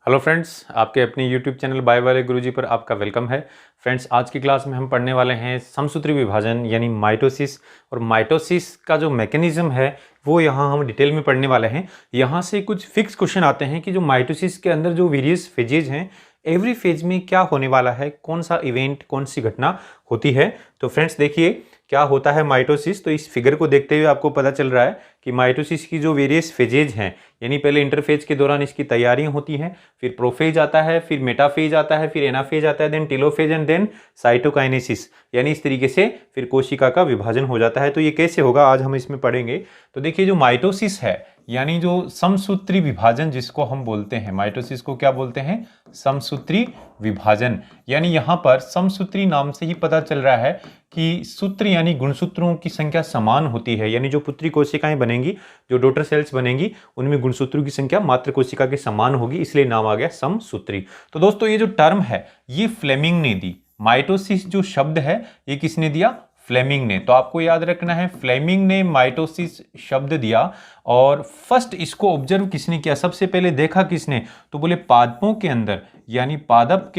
Hello friends, आपके अपने YouTube channel bye वाले गुरुजी पर आपका वेलकम है। फ्रेंड्स, आज की क्लास में हम पढ़ने वाले हैं समसूत्री विभाजन यानी माइटोसिस। और माइटोसिस का जो मैकेनिज्म है वो यहाँ हम डिटेल में पढ़ने वाले हैं। यहाँ से कुछ फिक्स क्वेश्चन आते हैं कि जो माइटोसिस के अंदर जो वेरियस फेजेज हैं, एवरी फेज में क्या होने वाला है, कौन सा इवेंट, कौन सी घटना होती है। तो फ्रेंड्स देखिए क्या होता है माइटोसिस। तो इस फिगर को देखते हुए आपको पता चल रहा है कि माइटोसिस की जो वेरियस फेजेज हैं, यानी पहले इंटरफेज के दौरान इसकी तैयारियां होती हैं, फिर प्रोफेज आता है, फिर मेटाफेज आता है, फिर एनाफेज आता है, then telophase and then cytokinesis, यानी इस तरीके से फिर कोशिका का विभाजन हो जाता है। तो ये कैसे होगा आज हम इसमें पढ़ेंगे। तो देखिए जो माइटोसिस है यानी जो समसूत्री विभाजन जिसको हम बोलते हैं, माइटोसिस को क्या बोलते हैं? समसूत्री विभाजन। यानी यहाँ पर समसूत्री नाम से ही पता चल रहा है कि सूत्र यानी गुणसूत्रों की संख्या समान होती है, यानी जो पुत्री कोशिकाएं बनेंगी, जो डॉटर सेल्स बनेंगी, उनमें गुणसूत्रों की संख्या मातृ कोशिका के समान होगी, इसलिए नाम आ गया समसूत्री। तो दोस्तों ये जो टर्म है ये फ्लेमिंग ने दी। माइटोसिस जो शब्द है ये किसने दिया? फ्लेमिंग ने। तो आपको याद रखना है फ्लेमिंग ने माइटोसिस शब्द दिया। और फर्स्ट इसको ऑब्जर्व किसने किया? सबसे पहले देखा किसने? तो बोले पादपों के अंदर, यानी पादप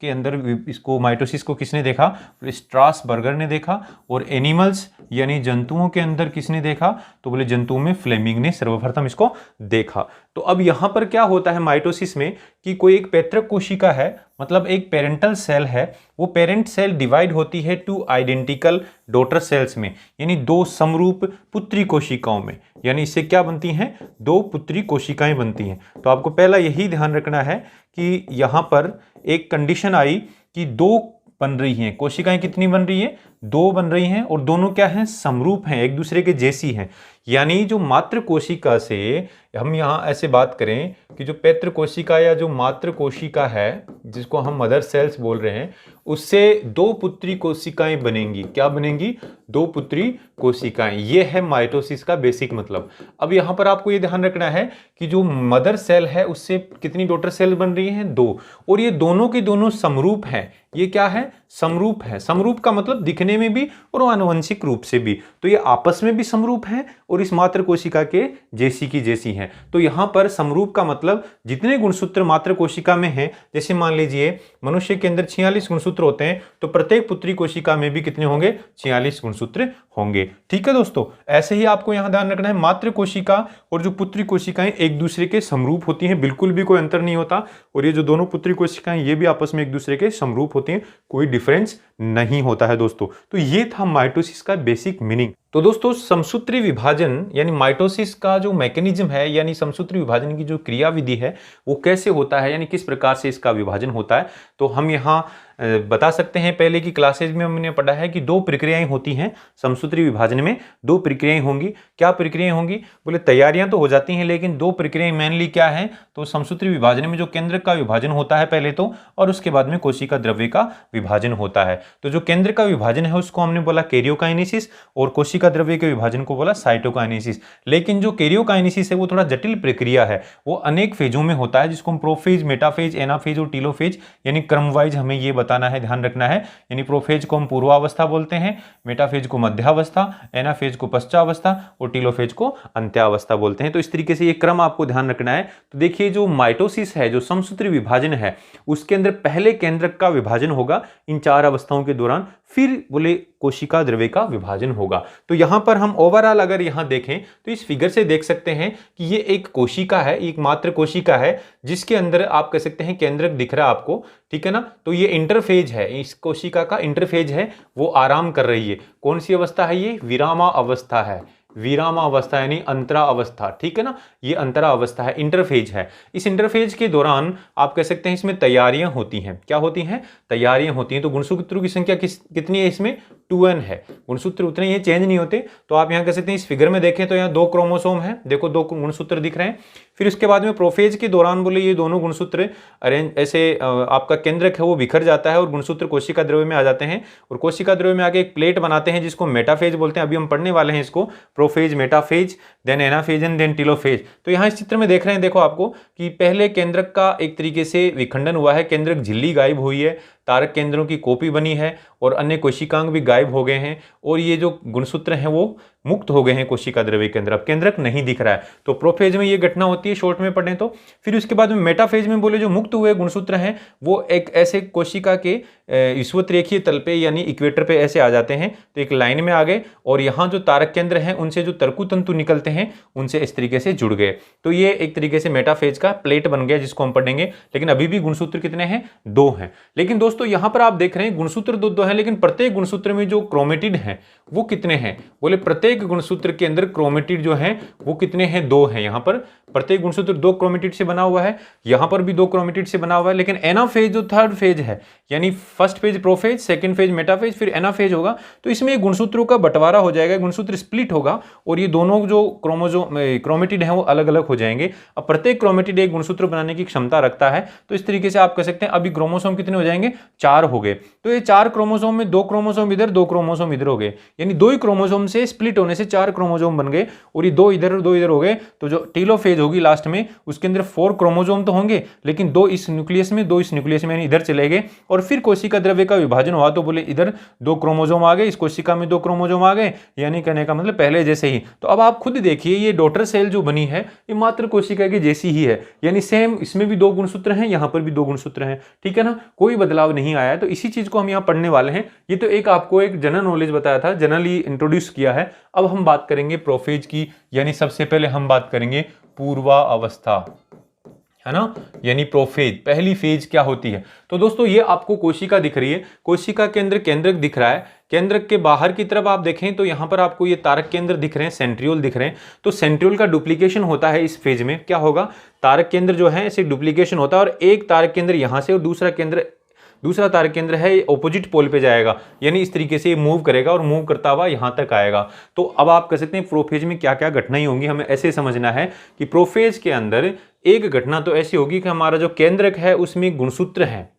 के अंदर इसको माइटोसिस को किसने देखा? स्ट्रासबर्गर ने देखा। और एनिमल्स यानी जंतुओं के अंदर किसने देखा? तो बोले जंतुओं में फ्लेमिंग ने सर्वप्रथम इसको देखा। तो अब यहां पर क्या होता है माइटोसिस में कि कोई एक पैतृक कोशिका है, मतलब एक पेरेंटल सेल है, वो पेरेंट सेल डिवाइड होती है टू आइडेंटिकल डॉटर सेल्स में, यानी दो समरूप पुत्री कोशिकाओं में। यानी इससे क्या बनती हैं? दो पुत्री कोशिकाएं बनती हैं। तो आपको पहला यही ध्यान रखना है कि यहां पर एक कंडीशन आई कि दो बन रही हैं कोशिकाएं। कितनी बन रही है? दो बन रही हैं, और दोनों क्या हैं? समरूप हैं, एक दूसरे के जैसी हैं। यानी जो मातृ कोशिका से हम यहाँ ऐसे बात करें कि जो पैतृ कोशिका या जो मातृ कोशिका है जिसको हम मदर सेल्स बोल रहे हैं, उससे दो पुत्री कोशिकाएं बनेंगी। क्या बनेंगी? दो पुत्री कोशिकाएं। ये है माइटोसिस का बेसिक मतलब। अब यहाँ पर आपको ये ध्यान रखना है कि जो मदर सेल है उससे कितनी डॉटर सेल बन रही हैं? दो। और ये दोनों के दोनों समरूप हैं। ये क्या है? समरूप है। समरूप का मतलब दिखने में भी और आनुवंशिक रूप से भी। तो ये आपस में भी समरूप हैं और इस मातृ कोशिका के जैसी की जैसी हैं। तो यहां पर समरूप का मतलब जितने गुणसूत्र मातृ कोशिका में हैं, जैसे मान लीजिए मनुष्य के अंदर 46 गुणसूत्र होते हैं, तो प्रत्येक पुत्री कोशिका में भी कितने होंगे? 46 गुणसूत्र होंगे। ठीक है दोस्तों, ऐसे ही आपको यहां ध्यान रखना है मातृ कोशिका और जो पुत्री कोशिकाएं एक दूसरे के समरूप होती हैं, बिल्कुल भी कोई अंतर नहीं होता। और ये जो दोनों पुत्री कोशिकाएं ये भी आपस में एक दूसरे के समरूप होती हैं, कोई डिफरेंस नहीं होता है दोस्तों। तो ये था माइटोसिस का बेसिक मीनिंग। तो दोस्तों समसूत्री विभाजन यानी माइटोसिस का जो मैकेनिज्म है, यानी समसूत्री विभाजन की जो क्रियाविधि है वो कैसे होता है, यानी किस प्रकार से इसका विभाजन होता है, तो हम यहाँ बता सकते हैं। पहले की क्लासेज में हमने पढ़ा है कि दो प्रक्रियाएं होती हैं समसूत्री विभाजन में। दो प्रक्रियाएं होंगी। क्या प्रक्रियाएं होंगी? बोले तैयारियां तो हो जाती हैं, लेकिन दो प्रक्रियाएं मेनली क्या है? तो समसूत्री विभाजन में जो केंद्र का विभाजन होता है पहले तो, और उसके बाद में कोशिका द्रव्य का विभाजन होता है। तो जो केंद्र का विभाजन है उसको हमने बोला कैरियोकाइनेसिस, और कोशिका द्रव्य के विभाजन को बोला साइटोकाइनेसिस। लेकिन जो कैरियोकाइनेसिस है वो थोड़ा जटिल प्रक्रिया है, वो अनेक फेजों में होता है, जिसको हम प्रोफेज, मेटाफेज, एनाफेज और टेलोफेज यानी क्रमवाइज हमें ये बताना है, ध्यान रखना है। यानी प्रोफेज को हम पूर्वावस्था बोलते हैं, मेटाफेज को मध्यावस्था, एनाफेज को पश्चावस्था और टेलोफेज को अंत्यावस्था बोलते हैं। तो इस तरीके से ये क्रम आपको ध्यान रखना है। तो देखिए जो माइटोसिस है, जो समसूत्री विभाजन है, उसके अंदर पहले केंद्रक का विभाजन होगा इन चार अवस्थाओं के दौरान, फिर बोले कोशिका द्रव्य का विभाजन होगा। तो यहां पर हम ओवरऑल अगर यहां देखें तो इस फिगर से देख सकते हैं कि ये एक कोशिका है, एक मात्र कोशिका है, जिसके अंदर आप कह सकते हैं केंद्रक दिख रहा है आपको, ठीक है ना। तो ये इंटरफेज है, इस कोशिका का इंटरफेज है, वो आराम कर रही है। कौन सी अवस्था है ये? विरामा अवस्था है। विरामा अवस्था यानी अंतरा अवस्था, ठीक है ना। ये अंतरा अवस्था है, इंटरफेज है। इस इंटरफेज के दौरान आप कह सकते हैं इसमें तैयारियां होती हैं। क्या होती हैं? तैयारियां होती हैं। तो गुणसूत्रों की संख्या कितनी है इसमें? 2n है। गुणसूत्र उतने ही चेंज नहीं होते। तो आप यहां कह सकते हैं इस फिगर में देखें तो यहाँ दो क्रोमोसोम है, देखो दो गुणसूत्र दिख रहे हैं। फिर उसके बाद में प्रोफेज के दौरान बोले ये दोनों गुणसूत्र अरेंज ऐसे आपका केंद्रक है वो बिखर जाता है और गुणसूत्र कोशिका द्रव्य में आ जाते हैं, और कोशिका द्रव्य में आके एक प्लेट बनाते हैं जिसको मेटाफेज बोलते हैं। अभी हम पढ़ने वाले हैं इसको, prophase, metaphase, then anaphase and then telophase. तो यहाँ इस चित्र में देख रहे हैं, देखो आपको कि पहले केंद्रक का एक तरीके से विखंडन हुआ है, केंद्रक झिल्ली गायब हुई है, तारक केंद्रों की कॉपी बनी है और अन्य कोशिकांग भी गायब हो गए हैं, और ये जो गुणसूत्र हैं वो मुक्त हो गए हैं कोशिका द्रव्य के अंदर, अब केंद्रक नहीं दिख रहा है। तो प्रोफेज में ये घटना होती है, शॉर्ट में पढ़ें तो। फिर उसके बाद में मेटाफेज में बोले जो मुक्त हुए गुणसूत्र हैं वो एक ऐसे कोशिका के विषुवत रेखीय तल पे यानी इक्वेटर पे ऐसे आ जाते हैं, तो एक लाइन में आ गए, और यहाँ जो तारक केंद्र हैं उनसे जो तरकु तंतु निकलते हैं उनसे इस तरीके से जुड़ गए। तो ये एक तरीके से मेटाफेज का प्लेट बन गया जिसको हम पढ़ेंगे। लेकिन अभी भी गुणसूत्र कितने हैं? 2 हैं। लेकिन दोस्तों यहाँ पर आप देख रहे हैं गुणसूत्र 2 हैं, लेकिन प्रत्येक गुणसूत्र में जो क्रोमेटिड है वो कितने हैं? बोले प्रत्येक गुणसूत्र के अंदर क्रोमेटिड जो है वो कितने हैं? 2 हैं। यहाँ पर प्रत्येक गुणसूत्र 2 क्रोमेटिड से बना हुआ है, यहाँ पर भी 2 क्रोमेटिड से बना हुआ है। लेकिन एनाफेज जो थर्ड फेज है, यानी first phase prophase, second phase metaphase, फिर एनाफेज होगा, तो इसमें गुणसूत्रों का बंटवारा हो जाएगा, गुणसूत्र स्प्लिट होगा और ये दोनों जो क्रोमेटिड हैं वो अलग अलग हो जाएंगे। अब प्रत्येक क्रोमेटिड एक गुणसूत्र बनाने की क्षमता रखता है, तो इस तरीके से आप कह सकते हैं अभी क्रोमोसोम कितने हो जाएंगे? 4 हो गए। तो ये 4 क्रोमोसोम में 2 क्रोमोसोम इधर, 2 क्रोमोसोम इधर हो गए, यानी 2 ही क्रोमोसोम से स्प्लिट होने से 4 क्रोमोसोम बन गए, और ये 2 इधर और 2 इधर हो गए। तो जो टेलोफेज होगी लास्ट में उसके अंदर 4 क्रोमोसोम तो होंगे, लेकिन 2 इस न्यूक्लियस में, 2 इस न्यूक्लियस में, यानी इधर चले गए। और फिर कोशिका द्रव्य का विभाजन हुआ तो बोले इधर 2 क्रोमोसोम आ गए, इस कोशिका में 2 क्रोमोसोम आ गए, यानी कहने का मतलब पहले जैसे ही। तो अब आप खुद देखिए ये डॉटर सेल जो बनी है ये मात्र कोशिका की जैसी ही है, यानी सेम इसमें भी 2 गुणसूत्र हैं, यहाँ पर भी 2 गुणसूत्र हैं, ठीक है ना, कोई बदलाव नहीं आया है। तो इसी चीज को हम यहाँ पढ़ने वाले हैं। ये तो एक आपको एक जनरल नॉलेज बताया था, जनरली इंट्रोड्यूस किया है। अब हम बात करेंगे प्रोफेज की, यानी सबसे पहले हम बात करेंगे पूर्वावस्था, है ना, यानी प्रोफेज पहली फेज क्या होती है। तो दोस्तों ये आपको कोशिका दिख रही है, कोशिका के अंदर केंद्रक दिख रहा है, केंद्रक के बाहर की तरफ आप देखें तो यहां पर आपको ये तारक केंद्र दिख रहे हैं, सेंट्रियोल दिख रहे हैं। तो सेंट्रियोल का डुप्लीकेशन होता है इस फेज में। क्या होगा? तारक केंद्र जो है ऐसे डुप्लीकेशन होता है, और एक तारक केंद्र यहां से और दूसरा तारक केंद्र है ऑपोजिट पोल पे जाएगा, यानी इस तरीके से ये मूव करेगा और मूव करता हुआ यहां तक आएगा। तो अब आप कह सकते हैं प्रोफेज में क्या क्या घटनाएं होंगी, हमें ऐसे समझना है कि प्रोफेज के अंदर एक घटना तो ऐसी होगी कि हमारा जो केंद्रक है उसमें गुणसूत्र है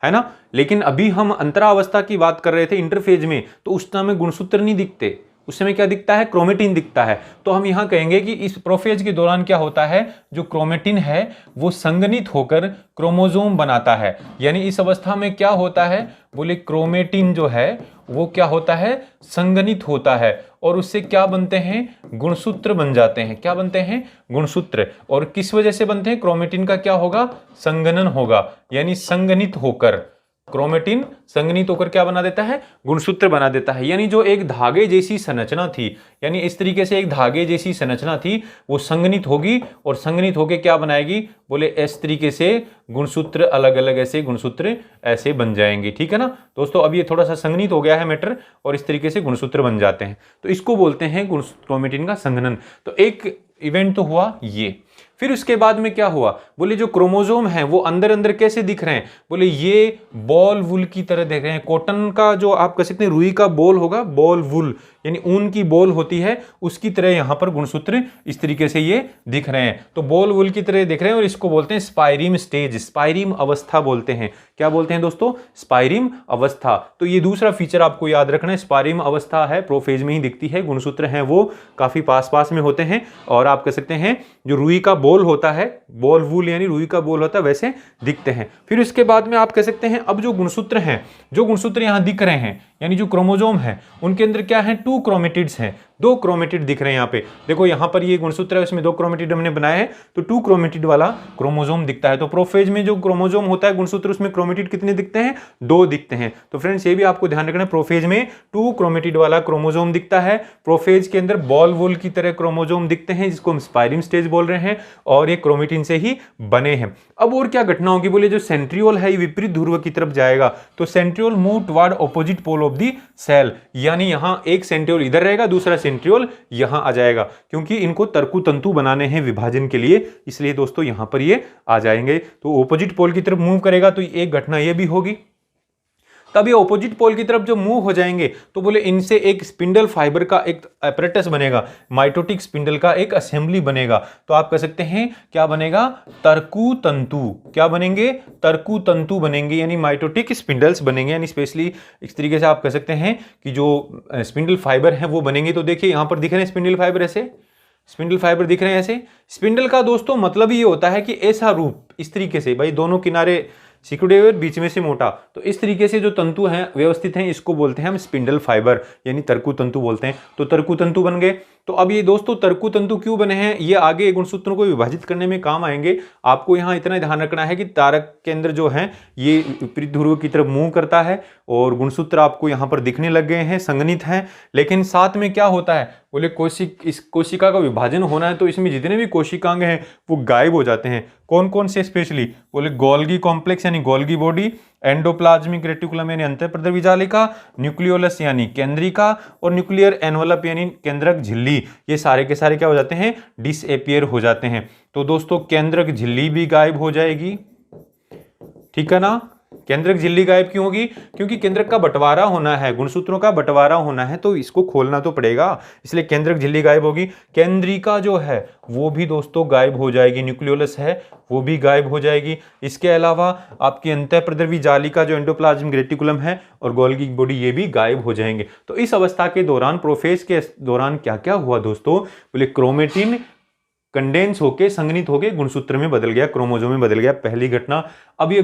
ना। लेकिन अभी हम अंतरावस्था की बात कर रहे थे इंटरफेज में, तो उस समय गुणसूत्र नहीं दिखते, उस समय क्या दिखता है? क्रोमेटिन दिखता है। तो हम यहां कहेंगे कि इस प्रोफेज के दौरान क्या होता है, जो क्रोमेटिन है वो संघनित होकर क्रोमोसोम बनाता है। यानी इस अवस्था में क्या होता है? बोले क्रोमेटिन जो है वो क्या होता है? संघनित होता है, और उससे क्या बनते हैं? गुणसूत्र बन जाते हैं। क्या बनते हैं? गुणसूत्र। और किस वजह से बनते हैं? क्रोमेटिन का क्या होगा? संघनन होगा, यानी संघनित होकर क्रोमेटिन संघनित होकर क्या बना देता है? गुणसूत्र बना देता है। यानी जो एक धागे जैसी संरचना थी, यानी इस तरीके से एक धागे जैसी संरचना थी, वो संघनित होगी, और संघनित होकर क्या बनाएगी? बोले इस तरीके से गुणसूत्र, अलग अलग ऐसे गुणसूत्र ऐसे बन जाएंगे, ठीक है ना दोस्तों। अब ये थोड़ा सा संघनित हो गया है मैटर, और इस तरीके से गुणसूत्र बन जाते हैं, तो इसको बोलते हैं क्रोमेटिन का संघनन। तो एक इवेंट तो हुआ ये। फिर उसके बाद में क्या हुआ? बोले जो क्रोमोसोम है वो अंदर अंदर कैसे दिख रहे हैं? बोले ये बॉल वुल की तरह दिख रहे हैं। कॉटन का जो आप कह सकते हैं रुई का बॉल होगा, बॉल वुल यानी ऊन की बॉल होती है, उसकी तरह यहां पर गुणसूत्र इस तरीके से ये दिख रहे हैं। तो बॉल वुल की तरह दिख रहे हैं, और इसको बोलते हैं स्पाइरिम स्टेज, स्पाइरिम अवस्था बोलते हैं। क्या बोलते हैं दोस्तों? स्पाइरिम अवस्था। तो ये दूसरा फीचर आपको याद रखना है, स्पाइरिम अवस्था है, प्रोफेज में ही दिखती है, गुणसूत्र हैं वो काफी पास पास में होते हैं, और आप कह सकते हैं जो रुई का बॉल होता है, बॉल वूल यानी रुई का बॉल होता है, वैसे दिखते हैं। फिर उसके बाद में आप कह सकते हैं अब जो गुणसूत्र हैं, जो गुणसूत्र यहां दिख रहे हैं, यानी जो क्रोमोसोम है उनके अंदर क्या है? 2 क्रोमेटिड्स हैं, 2 क्रोमेटिड दिख रहे हैं। यहाँ पे देखो, यहाँ पर ये गुणसूत्र है, उसमें 2 क्रोमेटिड हमने बनाए हैं, तो 2 क्रोमेटिड वाला क्रोमोसोम दिखता है। तो प्रोफेज में जो क्रोमोसोम होता है गुणसूत्र, उसमें क्रोमेटिड कितने दिखते हैं? 2 दिखते हैं। तो फ्रेंड्स ये भी आपको ध्यान रखना है, प्रोफेज में 2 क्रोमेटिड वाला क्रोमोसोम दिखता है। प्रोफेज के अंदर बॉल वुल की तरह क्रोमोसोम दिखते हैं, जिसको हम स्पाइरिम स्टेज बोल रहे हैं, और ये क्रोमेटिन से ही बने हैं। अब और क्या घटना होगी? बोले जो सेंट्रियोल है ये विपरीत ध्रुव की तरफ जाएगा, तो centriole move toward opposite pole of the cell, यानी यहां एक सेंट्रियोल इधर रहेगा, दूसरा सेंट्रियोल यहां आ जाएगा, क्योंकि इनको तरकु तंतु बनाने हैं विभाजन के लिए, इसलिए दोस्तों यहां पर ये आ जाएंगे। तो ऑपोजिट पोल की तरफ मूव करेगा, तो एक घटना ये भी होगी। तब ये ऑपोजिट पोल की तरफ जो मूव हो जाएंगे, तो बोले इनसे एक स्पिंडल फाइबर का एक apparatus बनेगा, माइटोटिक स्पिंडल का एक असेंबली बनेगा। तो आप कह सकते हैं क्या बनेगा? तरकु तंतु। क्या बनेंगे? तरकु तंतु बनेंगे, यानी माइटोटिक स्पिंडल्स बनेंगे, यानी स्पेशली इस तरीके से आप कह सकते हैं कि जो स्पिंडल फाइबर है वो बनेंगे। तो देखिए यहां पर दिख रहे हैं स्पिंडल फाइबर, ऐसे स्पिंडल फाइबर दिख रहे हैं ऐसे। स्पिंडल का दोस्तों मतलब ये होता है कि ऐसा रूप, इस तरीके से, भाई दोनों किनारे सिकुड़े हुए बीच में से मोटा। तो इस तरीके से जो तंतु हैं व्यवस्थित हैं, इसको बोलते हैं हम स्पिंडल फाइबर यानी तरकु तंतु बोलते हैं। तो तरकु तंतु बन गए। तो अब ये दोस्तों तरकु तंतु क्यों बने हैं, ये आगे गुणसूत्रों को विभाजित करने में काम आएंगे। आपको यहाँ इतना ध्यान रखना है कि तारक केंद्र जो है ये विपरीत ध्रुव की तरफ मूव करता है और गुणसूत्र आपको यहाँ पर दिखने लग गए हैं, संघनित हैं। लेकिन साथ में क्या होता है, बोले इस कोशिका का विभाजन होना है तो इसमें जितने भी कोशिकांग हैं वो गायब हो जाते हैं। कौन कौन से स्पेशली, बोले गोल्गी कॉम्प्लेक्स यानी गोल्गी बॉडी, एंडोप्लाज्मिक रेटिकुलम यानी अंतःप्रद्रवी जालिका, न्यूक्लियोलस यानी केंद्रिका और न्यूक्लियर एनवलप यानी केंद्रक झिल्ली, ये सारे के सारे क्या हो जाते हैं, डिसअपियर हो जाते हैं। तो दोस्तों केंद्रक झिल्ली भी गायब हो जाएगी, ठीक है ना। केंद्रक झिल्ली गायब क्यों होगी, क्योंकि केंद्रक का बंटवारा होना है, गुणसूत्रों का बंटवारा होना है तो इसको खोलना तो पड़ेगा, इसलिए केंद्रक झिल्ली गायब होगी। केंद्रिका जो है वो भी दोस्तों गायब हो जाएगी, न्यूक्लियोलस है वो भी गायब हो जाएगी। इसके अलावा आपकी अंतःप्रद्रवी जालिका जो एंडोप्लाज्मिक रेटिकुलम है और गोल्गी बॉडी ये भी गायब हो जाएंगे। तो इस अवस्था के दौरान, प्रोफेज के दौरान क्या क्या हुआ दोस्तों, बोले क्रोमेटिन कंडेंस होके संघनित होके गुणसूत्र में बदल गया, क्रोमोसोम में बदल गया, पहली घटना। अब ये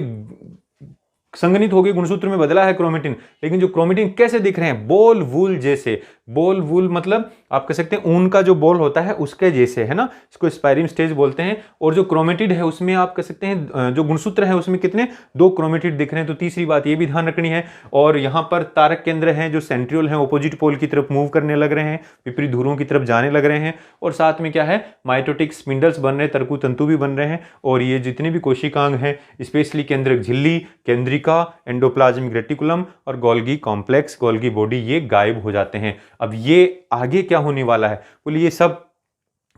संघनित हो गए गुणसूत्र में बदला है क्रोमेटिन, लेकिन जो क्रोमेटिन कैसे दिख रहे हैं, बॉल वूल जैसे। बॉल वूल मतलब आप कह सकते हैं ऊन का जो बॉल होता है उसके जैसे, है ना, इसको स्पाइरिम स्टेज बोलते हैं। और जो क्रोमेटिड है उसमें आप कह सकते हैं जो गुणसूत्र है उसमें कितने, 2 क्रोमेटिड दिख रहे हैं। तो तीसरी बात ये भी ध्यान रखनी है। और यहाँ पर तारक केंद्र हैं जो सेंट्रियोल हैं, ऑपोजिट पोल की तरफ मूव करने लग रहे हैं, विपरीत ध्रुवों की तरफ जाने लग रहे हैं। और साथ में क्या है, माइटोटिक स्पिंडल्स बन रहे हैं, तरकु तंतु भी बन रहे हैं। और ये जितने भी कोशिकांग हैं, स्पेशली केंद्रक झिल्ली, केंद्रिका, एंडोप्लाज्मिक रेटिकुलम और गोल्गी कॉम्प्लेक्स, गोल्गी बॉडी, ये गायब हो जाते हैं। अब ये आगे क्या होने वाला है, बोलिए ये सब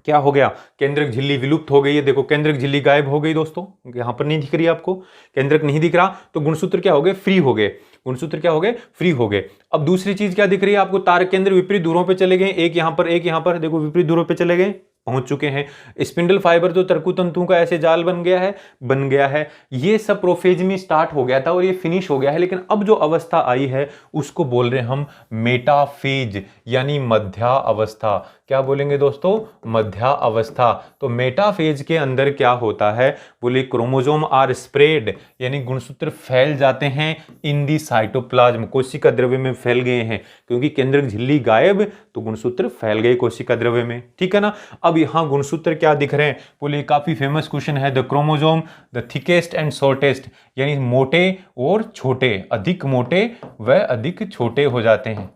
क्या हो गया, केंद्रक झिल्ली विलुप्त हो गई है। देखो केंद्रक झिल्ली गायब हो गई दोस्तों, यहां पर नहीं दिख रही आपको, केंद्रक नहीं दिख रहा। तो गुणसूत्र क्या हो गए, फ्री हो गए। गुणसूत्र क्या हो गए, फ्री हो गए। अब दूसरी चीज क्या दिख रही है आपको, तारक केंद्र विपरीत ध्रुवों पे चले गए, एक यहां पर एक यहां पर, देखो विपरीत ध्रुवों पे चले गए, पहुंच चुके हैं। स्पिंडल फाइबर जो तरकु तंतुओं का ऐसे जाल बन गया है। ये सब प्रोफेज में स्टार्ट हो गया था और ये फिनिश हो गया है। लेकिन अब जो अवस्था आई है उसको बोल रहे हैं हम मेटाफेज यानी मध्या अवस्था। क्या बोलेंगे दोस्तों, मध्या अवस्था। तो मेटाफेज के अंदर क्या होता है, बोले क्रोमोसोम आर स्प्रेड यानी गुणसूत्र फैल जाते हैं इन दी साइटोप्लाज्म, कोशिका द्रव्य में फैल गए हैं। क्योंकि केंद्रक झिल्ली गायब तो गुणसूत्र फैल गए कोशिका द्रव्य में, ठीक है ना। अब यहां गुणसूत्र क्या दिख रहे हैं, बोले काफी फेमस क्वेश्चन है, the chromosome the thickest and shortest यानी मोटे और छोटे, अधिक मोटे व अधिक छोटे हो जाते हैं।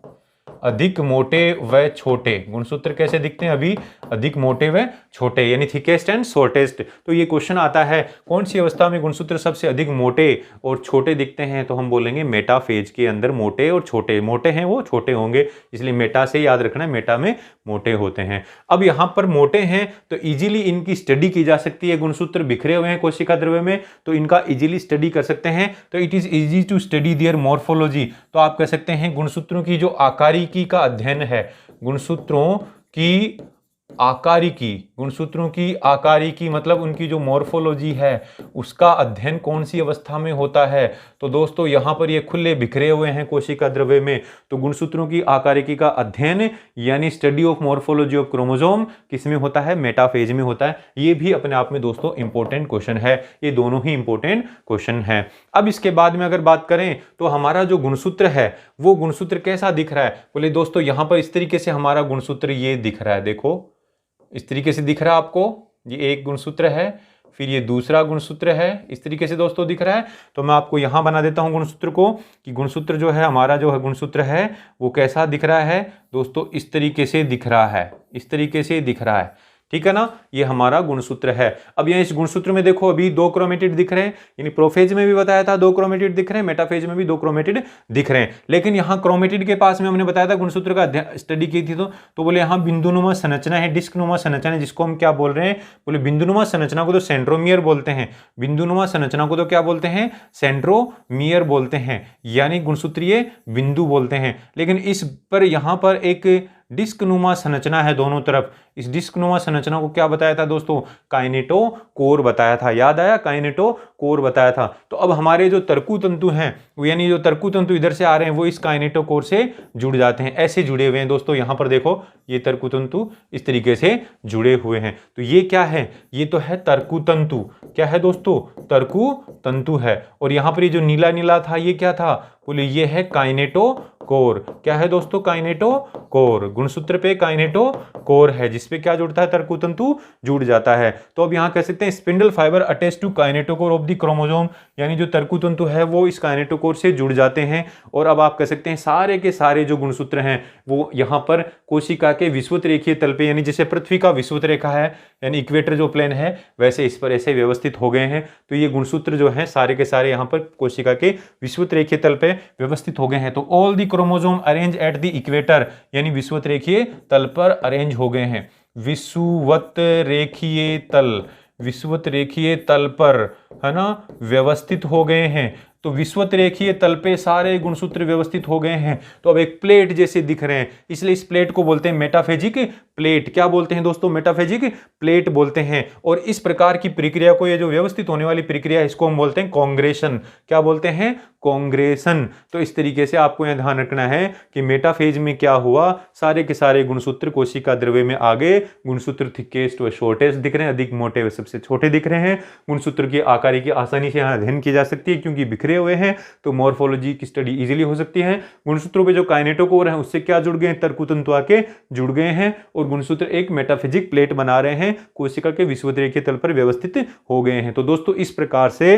अधिक मोटे व छोटे गुणसूत्र कैसे दिखते हैं, अभी अधिक मोटे व छोटे यानी थिकेस्ट एंड शॉर्टेस्ट। तो ये क्वेश्चन आता है कौन सी अवस्था में गुणसूत्र सबसे अधिक मोटे और छोटे दिखते हैं, तो हम बोलेंगे मेटाफेज के अंदर मोटे और छोटे। मोटे हैं वो छोटे होंगे, इसलिए मेटा से याद रखना है, मेटा में मोटे होते हैं। अब यहां पर मोटे हैं तो इजीली इनकी स्टडी की जा सकती है, गुणसूत्र बिखरे हुए हैं कोशिका द्रव्य में तो इनका इजीली स्टडी कर सकते हैं। तो it is easy to study their morphology. तो आप कह सकते हैं गुणसूत्रों की जो आकारिकी का अध्ययन है, गुणसूत्रों की आकारिकी, गुणसूत्रों की आकारिकी मतलब उनकी जो मॉर्फोलॉजी है उसका अध्ययन कौन सी अवस्था में होता है। तो दोस्तों यहां पर ये खुले बिखरे हुए हैं कोशिका द्रव्य में, तो गुणसूत्रों की आकारिकी का अध्ययन यानी study of morphology of chromosome किस में होता है, मेटाफेज में होता है। ये भी अपने आप में दोस्तों इंपॉर्टेंट क्वेश्चन है, ये दोनों ही इंपॉर्टेंट क्वेश्चन है। अब इसके बाद में अगर बात करें तो हमारा जो गुणसूत्र है वो गुणसूत्र कैसा दिख रहा है, बोले दोस्तों यहां पर इस तरीके से हमारा गुणसूत्र ये दिख रहा है, देखो इस तरीके से दिख रहा है आपको, ये एक गुणसूत्र है, फिर ये दूसरा गुणसूत्र है, इस तरीके से दोस्तों दिख रहा है। तो मैं आपको यहां बना देता हूं गुणसूत्र को, कि गुणसूत्र जो है हमारा जो है गुणसूत्र है वो कैसा दिख रहा है दोस्तों, इस तरीके से दिख रहा है, इस तरीके से दिख रहा है, ठीक है ना। ये हमारा गुणसूत्र है। अब यहाँ इस गुणसूत्र में देखो अभी 2 क्रोमेटिड दिख रहे हैं, यानी प्रोफेज में भी बताया था 2 क्रोमेटिड दिख रहे हैं, मेटाफेज में भी 2 क्रोमेटिड दिख रहे हैं। लेकिन यहाँ क्रोमेटिड के पास में हमने बताया था गुणसूत्र का स्टडी की थी तो बोले यहाँ बिंदुनुमा संरचना है, डिस्कनुमा संरचना है, जिसको हम क्या बोल रहे हैं, बोले बिंदुनुमा संरचना को तो सेंट्रोमियर बोलते हैं, बिंदुनुमा संरचना को तो क्या बोलते हैं, सेंट्रोमियर बोलते हैं, यानी गुणसूत्रीय बिंदु बोलते हैं। लेकिन इस पर यहाँ पर एक डिस्कनुमा संरचना है दोनों तरफ। इस डिस्कनुमा संरचना को क्या बताया था दोस्तों? काइनेटोकोर बताया था। याद आया? काइनेटोकोर बताया था। तो अब हमारे जो तर्कु तंतु हैं, यानी जो तर्कु तंतु इधर से आ रहे हैं, वो इस काइनेटोकोर से जुड़ जाते हैं। ऐसे जुड़े हुए हैं दोस्तों। यहां पर देखो, ये तर्कु तंतु इस तरीके से जुड़े हुए हैं। तो ये क्या है? ये तो है तर्कु तंतु। क्या है दोस्तों? तर्कु तंतु है। और यहां पर ये जो नीला नीला था, ये क्या था? बोले ये है काइनेटोकोर। क्या है दोस्तों? काइनेटोकोर। गुणसूत्र पे काइनेटोकोर है, जिसपे क्या जुड़ता है? तर्कु तंतु जुड़ जाता है। तो अब यहां कह सकते हैं spindle fibre attach to kinetochore of the chromosome, यानी जो तर्कु तंतु है वो इस काइनेटोकोर से जुड़ जाते हैं। और अब आप कह सकते हैं सारे के सारे जो गुणसूत्र हैं वो यहां पर कोशिका के विषुवत रेखीय तल पे, यानी जैसे पृथ्वी का विषुवत रेखा है, यानी इक्वेटर जो प्लेन है, वैसे इस पर ऐसे व्यवस्थित हो गए हैं। तो ये गुणसूत्र जो है सारे के सारे यहाँ पर कोशिका के विषुवत रेखीय तल पे व्यवस्थित हो गए हैं। तो all the chromosome arrange at the equator, यानी विषुवत रेखीय तल पर अरेंज हो गए हैं। विषुवत रेखीय तल, विषुवत रेखीय तल पर, है ना, व्यवस्थित हो गए हैं। तो विषुवत रेखीय तल पे सारे गुणसूत्र व्यवस्थित हो गए हैं। तो अब एक प्लेट जैसे दिख रहे हैं, इसलिए इस प्लेट को बोलते हैं मेटाफेजिक प्लेट। क्या बोलते हैं दोस्तों? मेटाफेजिक प्लेट बोलते हैं। और इस प्रकार की प्रक्रिया को, ये जो व्यवस्थित होने वाली प्रक्रिया है, इसको हम बोलते हैं कांग्रेशन। क्या बोलते हैं? कांग्रेशन। तो इस तरीके से आपको यह ध्यान रखना है कि मेटाफेज में क्या हुआ, सारे के सारे गुणसूत्र कोशिका द्रव्य में आ गए। गुणसूत्र थिकेस्ट व शॉर्टेस्ट दिख रहे हैं, अधिक मोटे व सबसे छोटे दिख रहे हैं। गुणसूत्र की आकार की आसानी से यहाँ अध्ययन की जा सकती है, क्योंकि बिखरे हुए हैं, तो मॉर्फोलॉजी की स्टडी इजीली हो सकती है। गुणसूत्रों पे जो काइनेटोकोर है उससे क्या जुड़ गए? तर्कु तंतु आके जुड़ गए हैं, और गुणसूत्र एक मेटाफिजिक प्लेट बना रहे हैं, कोशिका के विषुवत रेखीय तल पर व्यवस्थित हो गए हैं। तो दोस्तों इस प्रकार से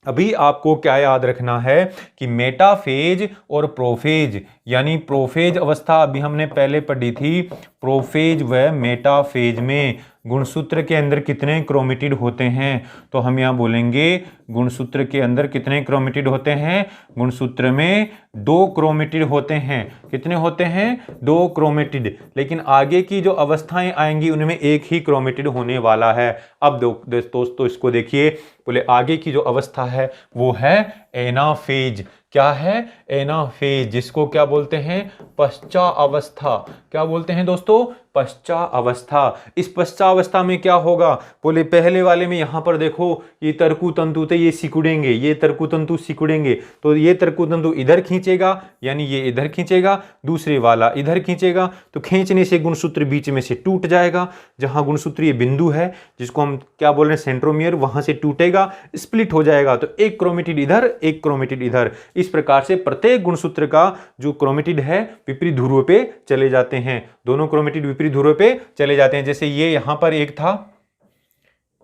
अभी आपको क्या याद रखना है कि मेटाफेज और प्रोफेज, यानी प्रोफेज अवस्था अभी हमने पहले पढ़ी थी। प्रोफेज व मेटाफेज में गुणसूत्र के अंदर कितने क्रोमेटिड होते हैं? तो हम यहाँ बोलेंगे गुणसूत्र के अंदर कितने क्रोमेटिड होते हैं? गुणसूत्र में 2 क्रोमेटिड होते हैं। कितने होते हैं? 2 क्रोमेटिड। लेकिन आगे की जो अवस्थाएं आएंगी उनमें एक ही क्रोमेटिड होने वाला है। अब दोस्तों इसको देखिए, बोले आगे की जो अवस्था है वो है एनाफेज। क्या है? एनाफेज, जिसको क्या बोलते हैं? पश्चा अवस्था। क्या बोलते हैं दोस्तों? पश्चा अवस्था। इस पश्चा अवस्था में क्या होगा? बोले पहले वाले में यहां पर देखो, ये तर्कु तंतु थे, ये सिकुड़ेंगे, ये तर्कु तंतु सिकुड़ेंगे। तो ये तर्कु तंतु इधर खींचेगा, यानी ये इधर खींचेगा, दूसरे वाला इधर खींचेगा। तो खींचने से गुणसूत्र बीच में से टूट जाएगा। जहां गुणसूत्रीय बिंदु है, जिसको हम क्या बोल रहे हैं? सेंट्रोमियर, वहां से टूटेगा, स्प्लिट हो जाएगा। तो एक क्रोमेटिड इधर, एक क्रोमेटिड इधर। इस प्रकार से प्रत्येक गुणसूत्र का जो क्रोमेटिड है विपरीत ध्रुव पे चले जाते हैं। दोनों क्रोमेटिड विपरीत ध्रुव पे चले जाते हैं। जैसे ये यहां पर एक था,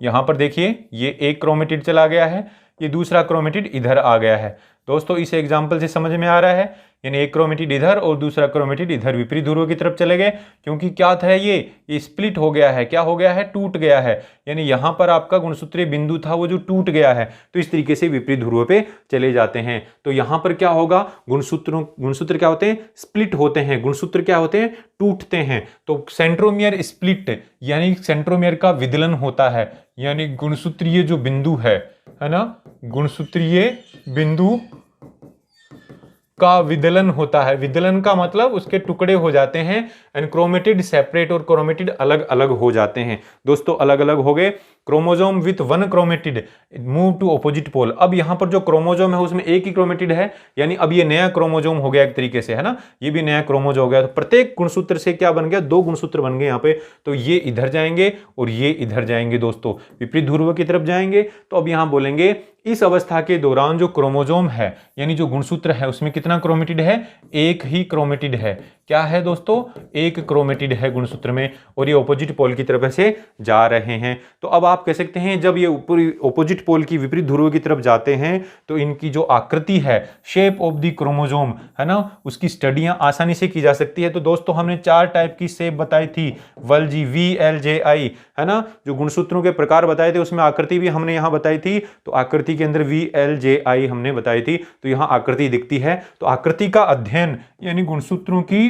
यहां पर देखिए ये एक क्रोमेटिड चला गया है, ये दूसरा क्रोमेटिड इधर आ गया है। दोस्तों इस एग्जाम्पल से समझ में आ रहा है, यानी एक क्रोमेटिड इधर और दूसरा क्रोमेटिड इधर विपरीत ध्रुव की तरफ चले गए। क्योंकि क्या था? ये स्प्लिट हो गया है। क्या हो गया है? टूट गया है। यानी यहां पर आपका गुणसूत्रीय बिंदु था वो जो टूट गया है, तो इस तरीके से विपरीत ध्रुव पे चले जाते हैं। तो यहां पर क्या होगा? गुणसूत्र क्या होते हैं? स्प्लिट होते हैं। गुणसूत्र क्या होते हैं? टूटते हैं। तो सेंट्रोमियर स्प्लिट, यानी सेंट्रोमियर का विदलन होता है, यानी गुणसूत्रीय जो बिंदु है ना, गुणसूत्रीय बिंदु का विदलन होता है। विदलन का मतलब उसके टुकड़े हो जाते हैं, एंड क्रोमेटिड सेपरेट और क्रोमेटिड अलग अलग हो जाते हैं। दोस्तों अलग अलग हो गए। Chromosome with 1 chromatid move to opposite pole. अब यहां पर जो क्रोमोसोम है उसमें एक ही क्रोमेटिड है, यानी अब ये नया क्रोमोसोम हो गया एक तरीके से, है ना, ये भी नया क्रोमोसोम हो गया। तो प्रत्येक गुणसूत्र से क्या बन गया? 2 गुणसूत्र बन गए यहाँ पे। तो ये इधर जाएंगे और ये इधर जाएंगे दोस्तों, विपरीत ध्रुव की तरफ जाएंगे। तो अब यहां बोलेंगे इस अवस्था के दौरान जो क्रोमोसोम है, यानी जो गुणसूत्र है, उसमें कितना क्रोमेटिड है? एक ही क्रोमेटिड है। क्या है दोस्तों? एक क्रोमेटिड है गुणसूत्र में, और ये ऑपोजिट पोल की तरफ से जा रहे हैं। तो अब आप कह सकते हैं जब ये ऑपोजिट पोल की विपरीत ध्रुव की तरफ जाते हैं तो इनकी जो आकृति है, शेप ऑफ द क्रोमोसोम, है ना, उसकी स्टडियां आसानी से की जा सकती है। तो दोस्तों हमने 4 टाइप की शेप बताई थी, वल्जी, VLJI, है ना, जो गुणसूत्रों के प्रकार बताए थे, उसमें आकृति भी हमने यहां बताई थी। तो आकृति के अंदर VLJI हमने बताई थी। तो यहां आकृति दिखती है। तो आकृति का अध्ययन, यानी गुणसूत्रों की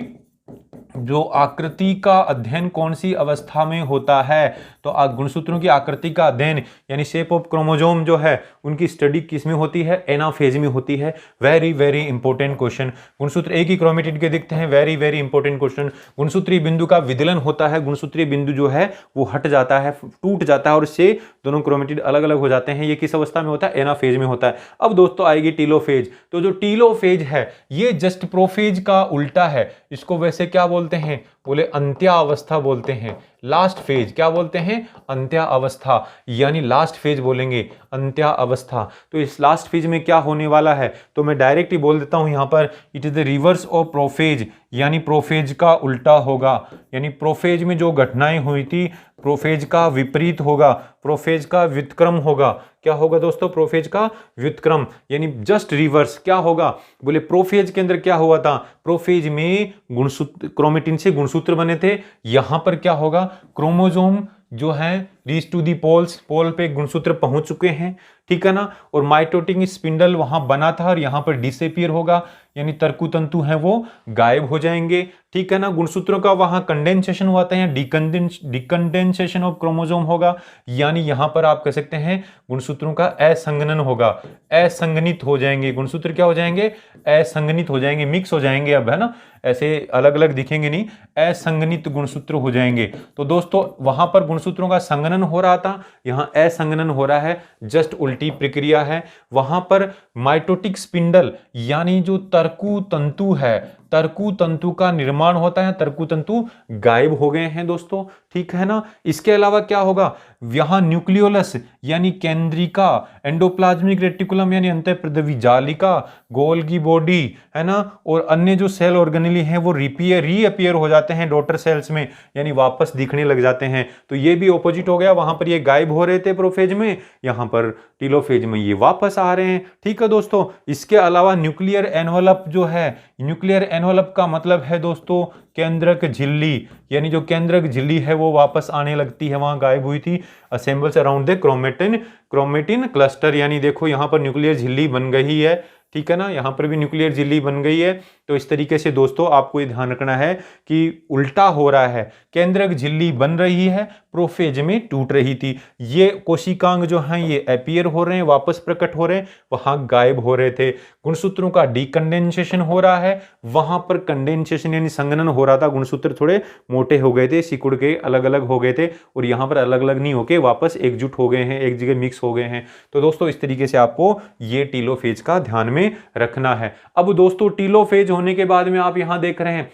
जो आकृति का अध्ययन कौन सी अवस्था में होता है, तो गुणसूत्रों की आकृति का अध्ययन यानी शेप ऑफ क्रोमोसोम जो है उनकी स्टडी किस में होती है, एनाफेज में होती है। Very very important question. गुणसूत्र एक ही क्रोमेटिड के दिखते हैं, वेरी वेरी इंपॉर्टेंट क्वेश्चन। गुणसूत्रीय बिंदु का विदलन होता है, गुणसूत्रीय बिंदु जो है वो हट जाता है, टूट जाता है और इससे दोनों क्रोमेटिड अलग अलग हो जाते हैं। ये किस अवस्था में होता है, एनाफेज में होता है। अब दोस्तों आएगी टीलोफेज। तो जो टीलोफेज है ये जस्ट प्रोफेज का उल्टा है। इसको वैसे क्या बोलते हैं, बोले अंत्यावस्था बोलते हैं। लास्ट फेज क्या बोलते हैं, अंत्यावस्था, यानी लास्ट फेज बोलेंगे, अंत्यावस्था। तो इस लास्ट फेज में क्या होने वाला है, तो मैं डायरेक्ट ही बोल देता हूं यहां पर, it is the reverse of prophase, यानी प्रोफेज का उल्टा होगा। यानी प्रोफेज में जो घटनाएं हुई थी प्रोफेज का विपरीत होगा, प्रोफेज का व्युत्क्रम होगा। क्या होगा दोस्तों, प्रोफेज का व्युत्क्रम, यानी जस्ट रिवर्स। क्या होगा, बोले प्रोफेज के अंदर क्या हुआ था, प्रोफेज में गुणसूत्र, क्रोमेटिन से गुणसूत्र बने थे। यहां पर क्या होगा, क्रोमोसोम जो है रीच टू दी पोल्स, पोल पे गुणसूत्र पहुंच चुके हैं, ठीक है ना। और माइटोटिक स्पिंडल वहां बना था और यहां पर डिसअपीयर होगा, यानी तर्कु तंतु हैं वो गायब हो जाएंगे, ठीक है ना। गुणसूत्रों का वहां कंडेंसेशन हुआ था, डिकंडेंसेशन ऑफ क्रोमोसोम होगा, यानी यहां पर आप कह सकते हैं गुणसूत्रों का असंगनन होगा, असंगनित हो जाएंगे गुणसूत्र। क्या हो जाएंगे, असंगनित हो जाएंगे, मिक्स हो जाएंगे अब, है ना, ऐसे अलग अलग दिखेंगे नहीं, असंगनित गुणसूत्र हो जाएंगे। तो दोस्तों वहां पर गुणसूत्रों का संगनन हो रहा था, यहां असंगनन हो रहा है, जस्ट उल्टी प्रक्रिया है। वहां पर माइटोटिक स्पिंडल यानी जो तर्कु तंतु है, तर्कु तंतु का निर्माण होता है, तर्कु तंतु गायब हो गए हैं दोस्तों, ठीक है ना। इसके अलावा क्या होगा, यहां न्यूक्लियोलस यानी केंद्रिका, एंडोप्लाज्मिक रेटिकुलम यानी अंतःप्रदवी जालिका, गोल्गी बॉडी, है ना, और अन्य जो सेल ऑर्गेनेली हैं वो रीअपियर हो जाते हैं डॉटर सेल्स में, यानी वापस दिखने लग जाते हैं। तो ये भी ऑपोजिट हो गया, वहां पर ये गायब हो रहे थे प्रोफेज में, यहां पर टीलोफेज में ये वापस आ रहे हैं, ठीक है दोस्तों। इसके अलावा न्यूक्लियर एनवलप जो है, न्यूक्लियर एनवलप का मतलब है दोस्तों केंद्रक झिल्ली, यानी जो केंद्रक झिल्ली है वो वापस आने लगती है, वहां गायब हुई थी। Assembles around the chromatin cluster, यानी देखो यहां पर न्यूक्लियर झिल्ली बन गई है, ठीक है ना, यहां पर भी न्यूक्लियर झिल्ली बन गई है। तो इस तरीके से दोस्तों आपको ये ध्यान रखना है कि उल्टा हो रहा है, केंद्रक झिल्ली बन रही है, प्रोफेज में टूट रही थी। ये कोशिकांग जो हैं ये अपीयर हो रहे हैं, वापस प्रकट हो रहे हैं, वहां गायब हो रहे थे। गुणसूत्रों का डीकंडेंसेशन हो रहा है, वहां पर कंडेंसेशन यानी संघनन हो रहा था, गुणसूत्र थोड़े मोटे हो गए थे, सिकुड़ के अलग अलग हो गए थे, और यहां पर अलग अलग नहीं होके वापस एकजुट हो गए हैं, एक जगह मिक्स हो गए हैं। तो दोस्तों इस तरीके से आपको ये टीलोफेज का ध्यान में रखना है। अब दोस्तों टीलोफेज होने के बाद में आप यहां देख रहे हैं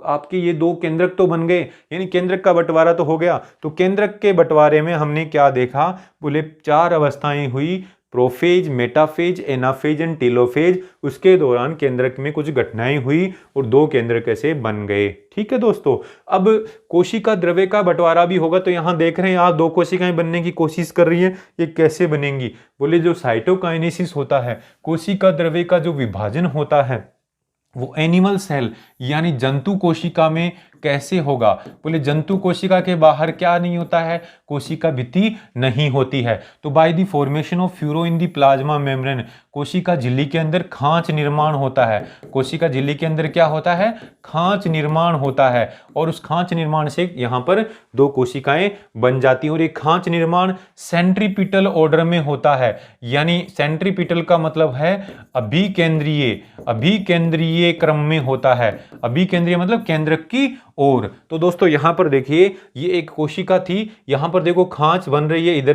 आपके ये दो केंद्रक तो बन गए, यानी केंद्रक का बंटवारा तो हो गया। तो केंद्रक के बंटवारे में हमने क्या देखा, बोले 4 अवस्थाएं हुई, prophase, metaphase, anaphase and telophase. उसके दौरान केंद्रक में कुछ घटनाएं हुई और 2 केंद्रक ऐसे बन गए, ठीक है दोस्तों। अब कोशिका द्रव्य का बंटवारा भी होगा, तो यहां देख रहे हैं आप 2 कोशिकाएं बनने की कोशिश कर रही है, ये कैसे बनेंगी, बोले जो साइटोकाइनेसिस होता है, कोशिका द्रव्य का जो विभाजन होता है वो एनिमल सेल यानी जंतु कोशिका में कैसे होगा, बोले जंतु कोशिका के बाहर क्या नहीं होता है, कोशिका भित्ति नहीं होती है। तो by the formation of furrow in the plasma membrane, कोशिका झिल्ली के अंदर खांच निर्माण होता है, कोशिका झिल्ली के अंदर क्या होता है, खांच निर्माण होता है, और उस खांच निर्माण से यहाँ पर 2 कोशिकाएं बन जाती हैं। और ये खांच निर्माण सेंट्रीपिटल ऑर्डर में होता है, यानी सेंट्रीपिटल का मतलब है अभिकेंद्रीय क्रम में होता है। अभिकेंद्रीय मतलब केंद्रक की ओर। तो दोस्तों यहां पर देखिए ये एक कोशिका थी, यहां पर देखो खांच बन रही है, इधर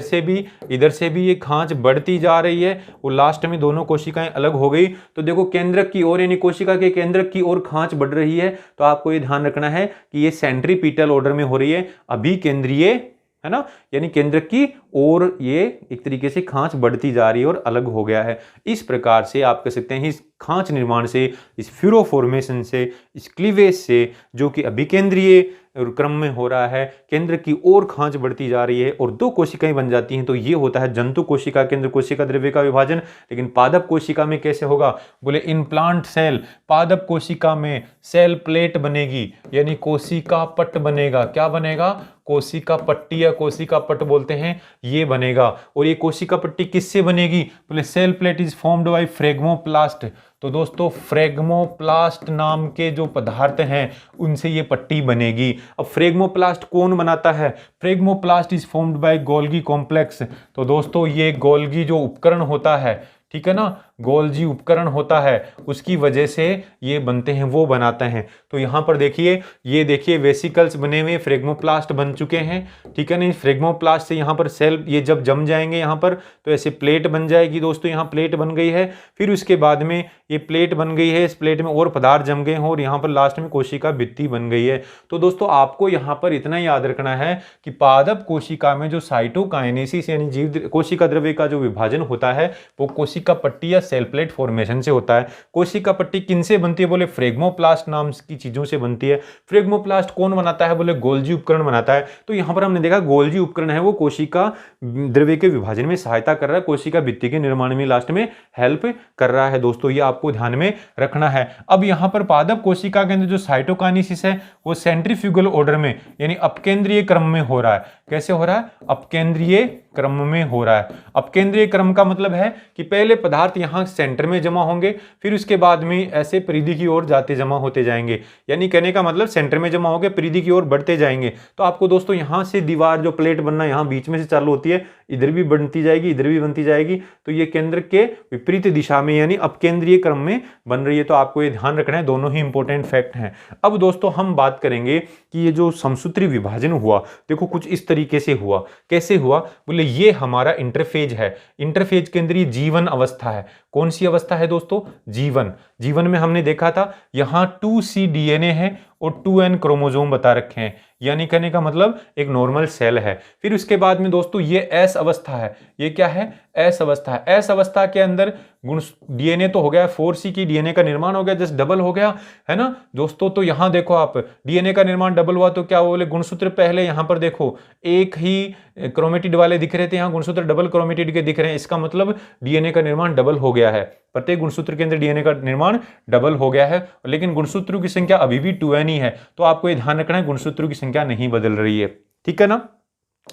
से भी ये खांच बढ़ती जा रही है, और लास्ट में दोनों कोशिकाएं अलग हो गई। तो देखो केंद्रक की ओर यानी कोशिका के केंद्रक की ओर खांच बढ़ रही है, तो आपको ये ध्यान रखना है कि ये सेंट्रीपिटल ऑर्डर में हो रही है, अभिकेंद्रीय, है ना, यानी केंद्रक की ओर ये एक तरीके से खांच बढ़ती जा रही है और अलग हो गया है। इस प्रकार से आप कह सकते हैं इस खांच निर्माण से, इस फ्यूरो फॉर्मेशन से, इस क्लीवेज से, जो कि अभिकेंद्रीय क्रम में हो रहा है, केंद्र की ओर खांच बढ़ती जा रही है और 2 कोशिकाएं बन जाती हैं। तो ये होता है जंतु कोशिका के अंदर कोशिका द्रव्य का विभाजन। लेकिन पादप कोशिका में कैसे होगा, बोले इन प्लांट सेल, पादप कोशिका में सेल प्लेट बनेगी, यानी कोशिका पट बनेगा। क्या बनेगा, कोशिका पट्टी या कोशिका पट बोलते हैं, ये बनेगा। और ये कोशिका पट्टी किससे बनेगी? बोले cell plate is formed by phragmoplast. तो दोस्तों फ्रेगमोप्लास्ट नाम के जो पदार्थ हैं उनसे ये पट्टी बनेगी। अब फ्रेगमोप्लास्ट कौन बनाता है? Phragmoplast is formed by Golgi complex. तो दोस्तों ये गोल्गी जो उपकरण होता है, ठीक है ना, गोल्जी उपकरण होता है, उसकी वजह से ये बनते हैं, वो बनाते हैं। तो यहाँ पर देखिए, ये देखिए वेसिकल्स बने हुए फ्रेगमोप्लास्ट बन चुके हैं, ठीक है ना। फ्रेगमोप्लास्ट से यहाँ पर सेल ये जब जम जाएंगे यहाँ पर तो ऐसे प्लेट बन जाएगी दोस्तों। यहाँ प्लेट बन गई है, फिर उसके बाद में ये प्लेट बन गई है, इस प्लेट में और पदार्थ जम गए हैं और यहाँ पर लास्ट में कोशिका भित्ति बन गई है। तो दोस्तों आपको यहाँ पर इतना याद रखना है कि पादप कोशिका में जो साइटोकाइनेसिस यानी जीव कोशिका द्रव्य का जो विभाजन होता है वो कोशिका पट्टी या सेल प्लेट फॉर्मेशन से होता है। कोशिका पट्टी किनसे बनती है? बोले फ्रेगमोप्लास्ट नाम की चीजों से बनती है। फ्रेगमोप्लास्ट कौन बनाता है? बोले गोल्जी उपकरण बनाता है। तो यहां पर हमने देखा गोल्जी उपकरण है वो कोशिका द्रव्य के विभाजन में सहायता कर रहा है, कोशिका भित्ति के निर्माण में लास्ट में हेल्प कर रहा है दोस्तों, ये आपको ध्यान में रखना है। अब यहां पर पादप कोशिका के अंदर जो साइटोकाइनेसिस है वो सेंट्रीफ्यूगल ऑर्डर में यानी अपकेंद्रीय क्रम में हो रहा है। कैसे हो रहा है? अपकेंद्रीय क्रम में हो रहा है। अपकेंद्रीय क्रम का मतलब है कि पहले पदार्थ यहां सेंटर में जमा होंगे, फिर उसके बाद में ऐसे परिधि की ओर जाते जमा होते जाएंगे। यानी कहने का मतलब सेंटर में जमा होकर परिधि की ओर बढ़ते जाएंगे। तो आपको दोस्तों यहां से दीवार जो प्लेट बनना यहां बीच में से चालू होती है, इधर भी बनती जाएगी, इधर भी बनती जाएगी। तो ये केंद्र के विपरीत दिशा में यानी अपकेंद्रीय क्रम में बन रही है। तो आपको ये ध्यान रखना है, दोनों ही इंपॉर्टेंट फैक्ट हैं। अब दोस्तों हम बात करेंगे कि ये जो समसूत्री विभाजन हुआ, देखो कुछ इस तरीके से हुआ। कैसे हुआ? बोले ये हमारा इंटरफेज है। इंटरफेज के अंदर ये जीवन अवस्था है। कौन सी अवस्था है दोस्तों? जीवन। जीवन में हमने देखा था यहां 2C डीएनए है और 2N क्रोमोसोम बता रखे हैं, यानी कहने का मतलब एक नॉर्मल सेल है। फिर उसके बाद में दोस्तों ये एस अवस्था है। ये क्या है? एस अवस्था है। एस अवस्था के अंदर गुण डीएनए तो हो गया 4C की डीएनए का निर्माण हो गया, जस्ट डबल हो गया है ना दोस्तों। तो यहां देखो आप डीएनए का निर्माण डबल हुआ तो क्या बोले गुणसूत्र पहले यहां पर देखो एक ही क्रोमेटिड वाले दिख रहे थे, यहां गुणसूत्र डबल क्रोमेटिड के दिख रहे हैं। इसका मतलब डीएनए का निर्माण डबल हो गया है। प्रत्येक गुणसूत्र के अंदर डीएनए का निर्माण डबल हो गया है, लेकिन गुणसूत्रों की संख्या अभी भी 2N ही है। तो आपको ये ध्यान रखना है गुणसूत्रों की संख्या नहीं बदल रही है, ठीक है ना,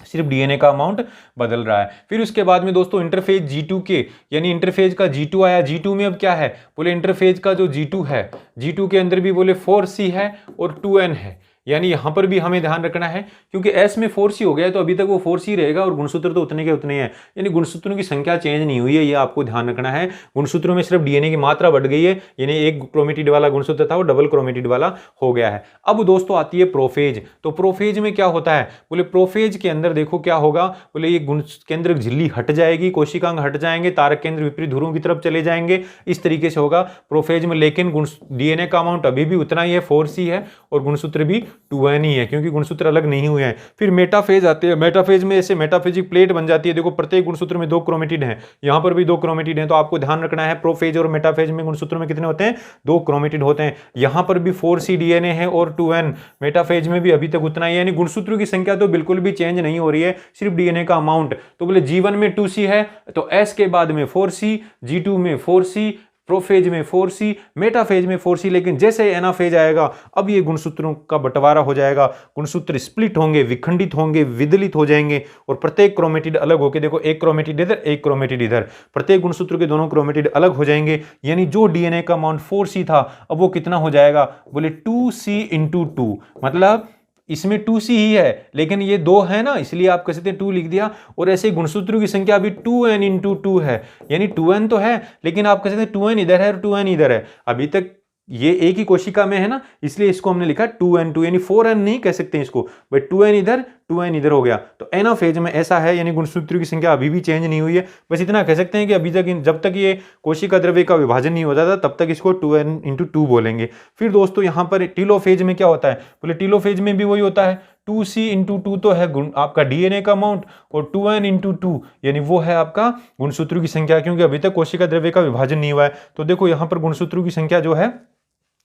सिर्फ डीएनए का अमाउंट बदल रहा है। फिर उसके बाद में दोस्तों इंटरफेज G2 के यानी इंटरफेज का G2 आया। G2 में अब क्या है? बोले इंटरफेज का जो G2 है, G2 के अंदर भी बोले 4C है और 2N है। यानी यहां पर भी हमें ध्यान रखना है क्योंकि S में 4C हो गया है तो अभी तक वो 4C रहेगा और गुणसूत्र तो उतने के उतने हैं, यानी गुणसूत्रों की संख्या चेंज नहीं हुई है, ये आपको ध्यान रखना है। गुणसूत्रों में सिर्फ डीएनए की मात्रा बढ़ गई है, यानी एक क्रोमेटिड वाला गुणसूत्र था वो डबल क्रोमेटिड वाला हो गया है। अब दोस्तों आती है प्रोफेज। तो प्रोफेज में क्या होता है? बोले प्रोफेज के अंदर देखो क्या होगा, बोले ये गुण केंद्र झिल्ली हट जाएगी, कोशिकांग हट जाएंगे, तारक केंद्र विपरीत ध्रुवों की तरफ चले जाएंगे, इस तरीके से होगा प्रोफेज में। लेकिन डीएनए का अमाउंट अभी भी उतना ही है, 4C है और गुणसूत्र भी 2N ही है क्योंकि गुणसूत्र अलग नहीं हुए हैं। फिर मेटाफेज आते हैं। मेटाफेज में ऐसे मेटाफेजिक प्लेट बन जाती है। देखो प्रत्येक गुणसूत्र में 2 क्रोमेटिड हैं, यहां पर भी 2 क्रोमेटिड हैं। तो आपको ध्यान रखना है प्रोफेज और मेटाफेज में गुणसूत्रों में कितने होते हैं? 2 क्रोमेटिड होते हैं। यहां पर भी 4C डीएनए है और 2N। मेटाफेज में भी अभी तक उतना ही, यानी गुणसूत्रों की संख्या तो बिल्कुल भी चेंज नहीं हो रही है, सिर्फ डीएनए का अमाउंट। तो बोले G1 में 2C है तो S के बाद में 4C, G2 में 4C, प्रोफेज में 4C, मेटाफेज में 4C। लेकिन जैसे एनाफेज आएगा अब ये गुणसूत्रों का बंटवारा हो जाएगा, गुणसूत्र स्प्लिट होंगे, विखंडित होंगे, विदलित हो जाएंगे और प्रत्येक क्रोमेटिड अलग होकर, देखो एक क्रोमेटिड इधर एक क्रोमेटिड इधर, प्रत्येक गुणसूत्र के दोनों क्रोमेटिड अलग हो जाएंगे। यानी जो डीएनए का अमाउंट 4C था अब वो कितना हो जाएगा? बोले 2C × 2, मतलब इसमें 2C ही है लेकिन ये 2 है ना, इसलिए आप कह सकते हैं 2 लिख दिया। और ऐसे गुणसूत्रों की संख्या अभी 2N × 2 है, यानी 2N तो है लेकिन आप कह सकते हैं 2N इधर है और 2N इधर है। अभी तक ये एक ही कोशिका में है ना, इसलिए इसको हमने लिखा 2N2, यानी 4N नहीं कह सकते इसको, भाई 2N इधर 2N इधर हो गया। तो एनाफेज में ऐसा है, यानी गुणसूत्रों की संख्या अभी भी चेंज नहीं हुई है। बस इतना कह सकते हैं कि अभी तक जब तक ये कोशिका द्रव्य का विभाजन नहीं होता था तब तक इसको 2N × 2 बोलेंगे। फिर दोस्तों यहाँ पर टीलोफेज में क्या होता है? बोले टीलोफेज में भी वही होता है, 2C × 2 तो है आपका डीएनए का अमाउंट और 2N × 2 यानी वो है आपका गुणसूत्रों की संख्या, क्योंकि अभी तक कोशिका द्रव्य का विभाजन नहीं हुआ है। तो देखो यहाँ पर गुणसूत्रों की संख्या जो है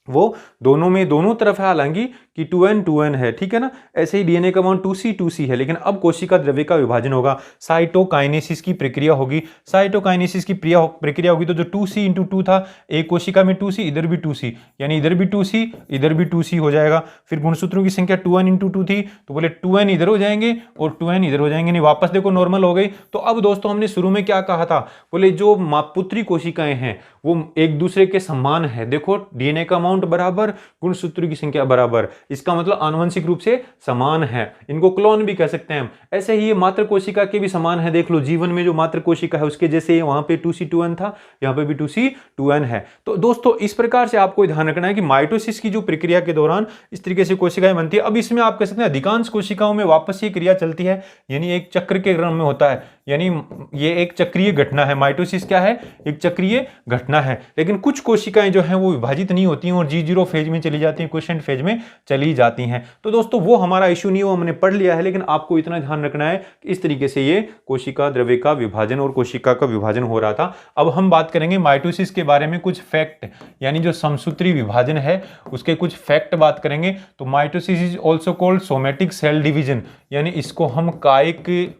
वो दोनों में दोनों तरफ है, हालांकि कि 2n है, ठीक है ना। ऐसे ही डीएनए का अमाउंट 2c है, लेकिन अब कोशिका द्रव्य का विभाजन होगा, साइटोकाइनेसिस की प्रक्रिया होगी। साइटोकाइनेसिस की प्रक्रिया होगी तो जो 2c/2 था, एक कोशिका में 2c, इधर भी 2c, यानी इधर भी 2c, इधर भी 2c हो जाएगा। फिर गुणसूत्रों की संख्या 2n/2 थी, तो बोले 2n इधर हो जाएंगे और 2n इधर हो जाएंगे, नहीं वापस देखो नॉर्मल हो गई। तो अब दोस्तों हमने शुरू में क्या कहा था, बोले जो पुत्री कोशिकाएं हैं वो एक दूसरे के समान है। देखो डीएनए का अमाउंट बराबर, गुणसूत्रों की संख्या बराबर, इसका मतलब आनुवंशिक रूप से समान है, इनको क्लोन भी कह सकते हैं हम। ऐसे ही ये मात्र कोशिका के भी समान है, देख लो जीवन में जो मात्र कोशिका है उसके जैसे वहां पे 2c2n था, यहाँ पे भी 2c2n है। तो दोस्तों इस प्रकार से आपको ध्यान रखना है कि माइटोसिस की जो प्रक्रिया के दौरान इस तरीके से कोशिकाएं बनती है। अब इसमें आप कह सकते हैं अधिकांश कोशिकाओं में वापस ये क्रिया चलती है, यानी एक चक्र के क्रम में होता है, यानी ये एक चक्रीय घटना है। माइटोसिस क्या है, एक चक्रीय घटना है। लेकिन कुछ कोशिकाएं जो हैं वो विभाजित नहीं होती हैं और G0 फेज में चली जाती हैं, क्वेश्चन फेज में चली जाती हैं। तो दोस्तों वो हमारा इशू नहीं, वो हमने पढ़ लिया है, लेकिन आपको इतना ध्यान रखना है कि इस तरीके से ये कोशिका द्रव्य का विभाजन और कोशिका का विभाजन हो रहा था। अब हम बात करेंगे माइटोसिस के बारे में, कुछ फैक्ट, यानी जो समसूत्री विभाजन है उसके कुछ फैक्ट बात करेंगे। तो mitosis is also called somatic cell division, यानी इसको हम कायिक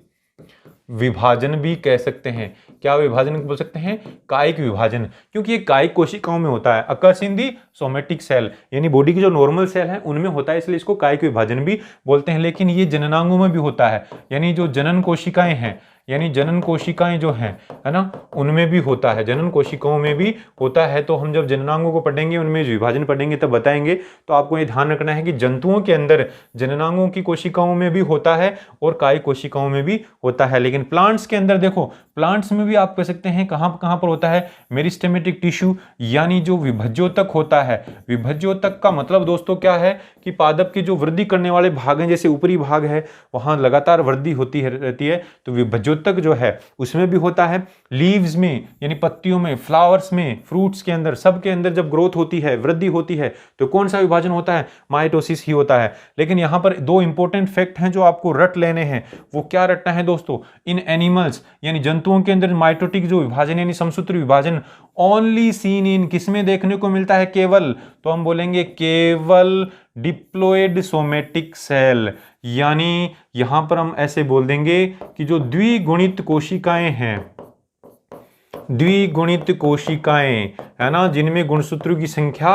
विभाजन भी कह सकते हैं। क्या विभाजन बोल सकते हैं, कायिक विभाजन, क्योंकि ये कायिक कोशिकाओं में होता है। Occurs in the somatic cell, यानी बॉडी की जो नॉर्मल सेल है उनमें होता है, इसलिए इसको कायिक विभाजन भी बोलते हैं। लेकिन ये जननांगों में भी होता है, यानी जो जनन कोशिकाएं हैं, यानी जनन कोशिकाएं जो हैं, है ना, उनमें भी होता है, जनन कोशिकाओं में भी होता है। तो हम जब जननांगों को पढ़ेंगे, उनमें विभाजन पढ़ेंगे तब बताएंगे। तो आपको ये ध्यान रखना है कि जंतुओं के अंदर जननांगों की कोशिकाओं में भी होता है और कायिक कोशिकाओं में भी होता है। लेकिन प्लांट्स के अंदर देखो, प्लांट्स में भी आप कह सकते हैं कहाँ कहाँ पर होता है, मेरिस्टेमेटिक टिश्यू, यानी जो विभज्योतक होता है। विभज्योतक का मतलब दोस्तों क्या है कि पादप के जो वृद्धि करने वाले भाग हैं, जैसे ऊपरी भाग है वहां लगातार वृद्धि होती रहती है, तो विभज्योतक जो है उसमें भी होता है। लीव्स में, यानी पत्तियों में, फ्लावर्स में, फ्रूट्स के अंदर, सब के अंदर जब ग्रोथ होती है, वृद्धि होती है, तो कौन सा विभाजन होता है, माइटोसिस ही होता है। लेकिन यहां पर दो इंपॉर्टेंट फैक्ट हैं जो आपको रट लेने हैं। वो क्या रटना है दोस्तों, इन एनिमल्स यानी जंतुओं के अंदर माइटोटिक जो विभाजन यानी समसूत्र विभाजन ओनली सीन इन, किसमें देखने को मिलता है, केवल, तो हम बोलेंगे केवल डिप्लॉयड सोमेटिक सेल, यानी यहां पर हम ऐसे बोल देंगे कि जो द्विगुणित कोशिकाएं हैं, द्विगुणित कोशिकाएं है ना, जिनमें गुणसूत्रों की संख्या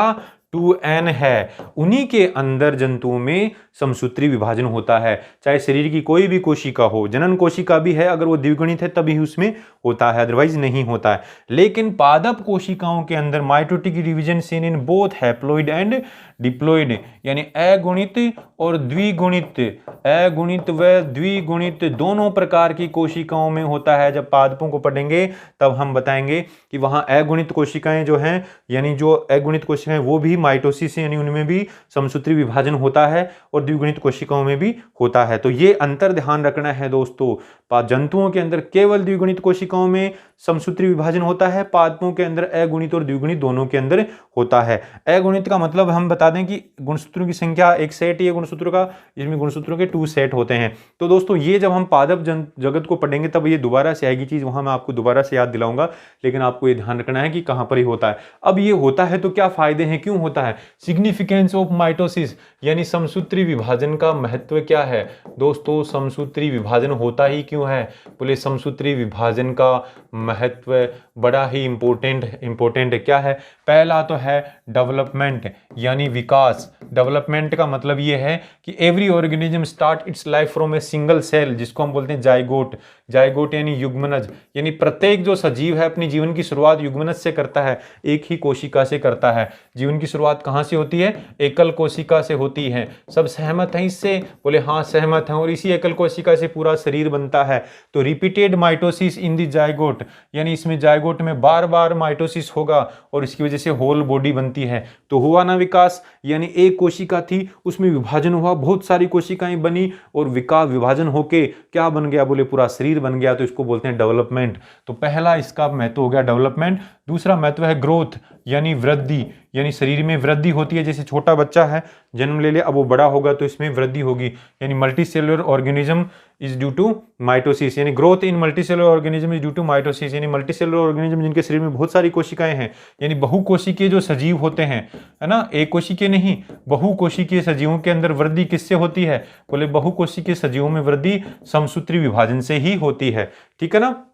2n है, उन्हीं के अंदर जंतुओं में समसूत्री विभाजन होता है। चाहे शरीर की कोई भी कोशिका हो, जनन कोशिका भी है, अगर वो द्विगुणित है तभी उसमें होता है, अदरवाइज नहीं होता है। लेकिन पादप कोशिकाओं के अंदर mitotic division seen in both haploid and diploid, यानी अगुणित और द्विगुणित, अगुणित व द्विगुणित दोनों प्रकार की कोशिकाओं में होता है। जब पादपों को पढ़ेंगे तब हम बताएंगे कि वहां अगुणित कोशिकाएं जो हैं, यानी जो अगुणित कोशिकाएं वो भी माइटोसिस, यानी उनमें भी समसूत्री विभाजन होता है और द्विगुणित कोशिकाओं में भी होता है। तो ये अंतर ध्यान रखना है दोस्तों, जंतुओं के अंदर केवल द्विगुणित कोशिकाओं में समसूत्री विभाजन होता है, पादपों के अंदर अगुणित और द्विगुणित दोनों के अंदर होता है। अगुणित का मतलब हम बता दें कि गुणसूत्रों की संख्या एक सेट ही है गुणसूत्रों का, इसमें गुणसूत्रों के 2 सेट होते हैं। तो दोस्तों ये जब हम पादप जगत को पढ़ेंगे तब ये दोबारा से आएगी चीज, वहां मैं आपको दोबारा से याद दिलाऊंगा, लेकिन आपको ये ध्यान रखना है कि कहां पर ही होता है। अब ये होता है तो क्या फायदे हैं, क्यों होता है, सिग्निफिकेंस ऑफ माइटोसिस, यानी समसूत्री विभाजन का महत्व क्या है दोस्तों। समसूत्री विभाजन होता ही क्यों है, बोले समसूत्री विभाजन का महत्व बड़ा ही इंपॉर्टेंट क्या है। पहला तो है डेवलपमेंट, यानी विकास। डेवलपमेंट का मतलब ये है कि every organism start its life from a single cell, जिसको हम बोलते हैं जाइगोट। जाइगोट यानी युग्मनज, यानी प्रत्येक जो सजीव है अपनी जीवन की शुरुआत युग्मनज से करता है, एक ही कोशिका से करता है। जीवन की शुरुआत कहां से होती है, एकल कोशिका से होती है। सब सहमत हैं इससे, बोले हाँ सहमत हैं, और इसी एकल कोशिका से पूरा शरीर बनता है। तो repeated mitosis in the zygote, यानी इसमें जाइगोट में बार बार माइटोसिस होगा और इसकी वजह से होल बॉडी बनती है। तो हुआ ना विकास, यानी एक कोशिका थी उसमें विभाजन हुआ, बहुत सारी कोशिकाएं बनी और विभाजन होके क्या बन गया, बोले पूरा शरीर बन गया, तो इसको बोलते हैं डेवलपमेंट। तो पहला इसका महत्व हो गया डेवलपमेंट। दूसरा महत्व है ग्रोथ यानी वृद्धि, यानी शरीर में वृद्धि होती है। जैसे छोटा बच्चा है, जन्म ले लिया, अब वो बड़ा होगा तो इसमें वृद्धि होगी, यानी multicellular organism is due to mitosis, यानी growth in multicellular organism is due to mitosis, यानी मल्टी सेलुलर ऑर्गेनिज्म जिनके शरीर में बहुत सारी कोशिकाएं हैं, यानी बहुकोशिकीय जो सजीव होते हैं, है ना, एक कोशिकीय नहीं, बहुकोशिकीय सजीवों के अंदर वृद्धि किससे होती है? बोले बहुकोशिकीय सजीवों में वृद्धि समसूत्री विभाजन से ही होती है। ठीक है ना,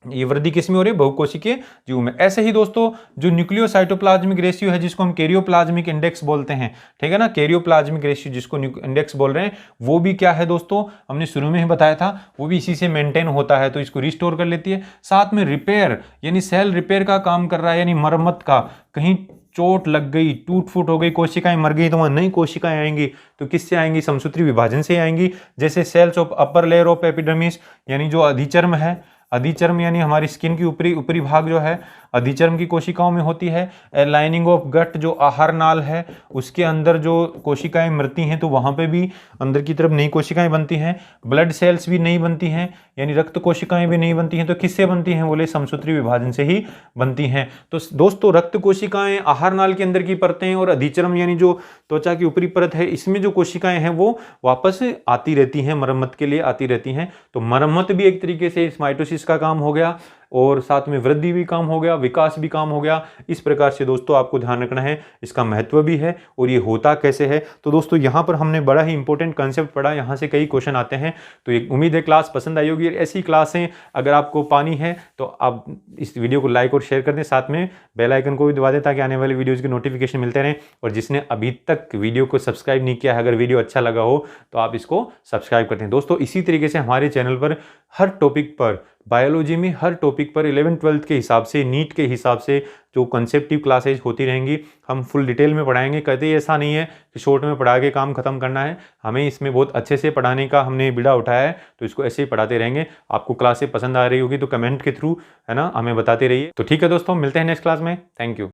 ये वृद्धि किस में हो रही है? बहुकोशिकीय जीव में। ऐसे ही दोस्तों जो न्यूक्लियोसाइटोप्लाज्मिक रेशियो है, जिसको हम कैरियोप्लाज्मिक इंडेक्स बोलते हैं, ठीक है ना, कैरियोप्लाज्मिक रेशियो जिसको इंडेक्स बोल रहे हैं, वो भी क्या है दोस्तों, हमने शुरू में ही बताया था, वो भी इसी से मेंटेन होता है, तो इसको रिस्टोर कर लेती है। साथ में रिपेयर यानी सेल रिपेयर का काम कर रहा है, यानी मरम्मत का, कहीं चोट लग गई, टूट फूट हो गई, कोशिकाएं मर गई, तो वहां नई कोशिकाएं आएंगी, तो किससे आएंगी? समसूत्री विभाजन से आएंगी। जैसे cells of upper layer of epidermis, यानी जो अधिचर्म है, अधिचर्म यानी हमारी स्किन की ऊपरी भाग जो है अधिचर्म की कोशिकाओं में होती है। लाइनिंग ऑफ गट जो आहार नाल है, उसके अंदर जो कोशिकाएं मरती हैं तो वहां पे भी अंदर की तरफ नई कोशिकाएं बनती हैं। ब्लड सेल्स भी नहीं बनती हैं, यानी रक्त कोशिकाएं भी नहीं बनती हैं, तो किससे बनती हैं? बोले समसूत्री विभाजन से ही बनती हैं। तो दोस्तों रक्त कोशिकाएं, आहार नाल के अंदर की परतें और अधिचर्म यानी जो त्वचा की ऊपरी परत है, इसमें जो कोशिकाएं हैं वो वापस आती रहती हैं, मरम्मत के लिए आती रहती हैं। तो मरम्मत भी एक तरीके से इस माइटोसिस का काम हो गया, और साथ में वृद्धि भी काम हो गया, विकास भी काम हो गया। इस प्रकार से दोस्तों आपको ध्यान रखना है, इसका महत्व भी है और ये होता कैसे है। तो दोस्तों यहाँ पर हमने बड़ा ही इंपॉर्टेंट कंसेप्ट पढ़ा, यहाँ से कई क्वेश्चन आते हैं। तो एक उम्मीद है क्लास पसंद आई होगी। ऐसी क्लासें अगर आपको पानी है तो आप इस वीडियो को लाइक और शेयर कर दें, साथ में बेल आइकन को भी दबा दें ताकि आने वाले वीडियोज़ के नोटिफिकेशन मिलते रहें। और जिसने अभी तक वीडियो को सब्सक्राइब नहीं किया है, अगर वीडियो अच्छा लगा हो तो आप इसको सब्सक्राइब कर दें। दोस्तों इसी तरीके से हमारे चैनल पर हर टॉपिक पर, बायोलॉजी में हर टॉपिक पर 11th-12th के हिसाब से, नीट के हिसाब से जो कंसेप्टिव क्लासेज होती रहेंगी, हम फुल डिटेल में पढ़ाएंगे। कहते ऐसा नहीं है कि शॉर्ट में पढ़ा के काम खत्म करना है, हमें इसमें बहुत अच्छे से पढ़ाने का हमने बीड़ा उठाया है, तो इसको ऐसे ही पढ़ाते रहेंगे। आपको क्लासें पसंद आ रही होगी तो कमेंट के थ्रू, है ना, हमें बताते रहिए। तो ठीक है दोस्तों, मिलते हैं नेक्स्ट क्लास में। Thank you.